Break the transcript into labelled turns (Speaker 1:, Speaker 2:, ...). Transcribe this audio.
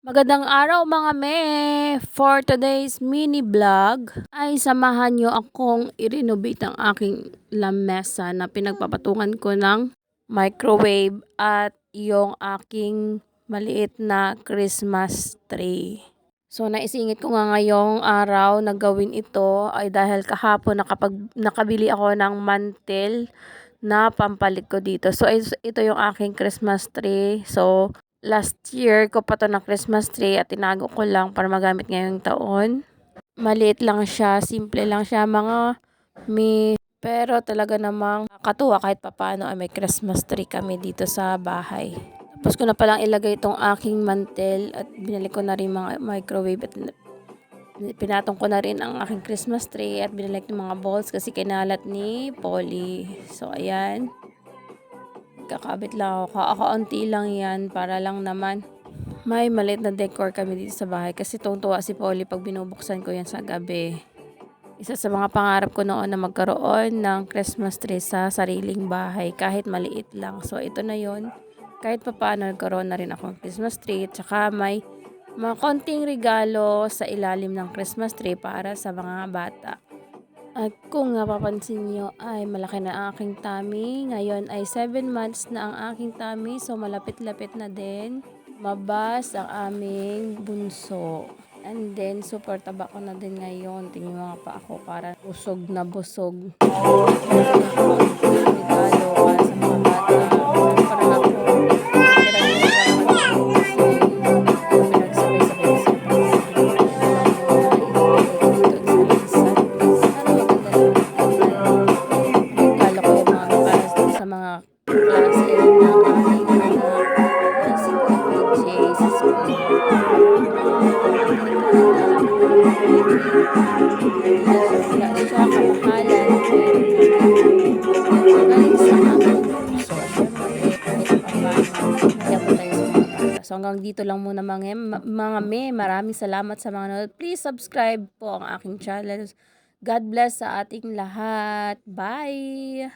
Speaker 1: Magandang araw mga me! For today's mini vlog ay samahan nyo akong i-renovate ang aking lamesa na pinagpapatungan ko ng microwave at yung aking maliit na Christmas tree. So naisingit ko nga ngayong araw na gawin ito ay dahil kahapon nakabili ako ng mantel na pampalit ko dito. So ito yung aking Christmas tree. So last year ko pa to na Christmas tree at tinago ko lang para magamit ngayong taon. Maliit lang siya, simple lang siya mga pero talaga namang katuwa kahit papano ay may Christmas tree kami dito sa bahay. Tapos ko na palang ilagay itong aking mantel at binili ko na rin mga microwave at pinatong ko na rin ang aking Christmas tree at binili ko mga balls kasi kinalat ni Polly. So ayan. Kakabit lang ako. Kakaunti lang yan para lang naman may maliit na decor kami dito sa bahay. Kasi tuwa si Polly pag binubuksan ko yan sa gabi. Isa sa mga pangarap ko noon na magkaroon ng Christmas tree sa sariling bahay. Kahit maliit lang. So ito na yon. Kahit pa paano nagkaroon na rin ako ng Christmas tree. Tsaka may mga konting regalo sa ilalim ng Christmas tree para sa mga bata. At kung napapansin nyo ay malaki na ang aking tummy. Ngayon ay 7 months na ang aking tummy. So malapit-lapit na din mabas ang aming bunso. And then super taba ko na din ngayon. Tingin mga pa ako para busog na busog. Regalo para sa mga bata. Para ako So hanggang dito lang muna mga me. Maraming salamat sa mga nanonood. Please subscribe po ang aking channel. God bless sa ating lahat. Bye!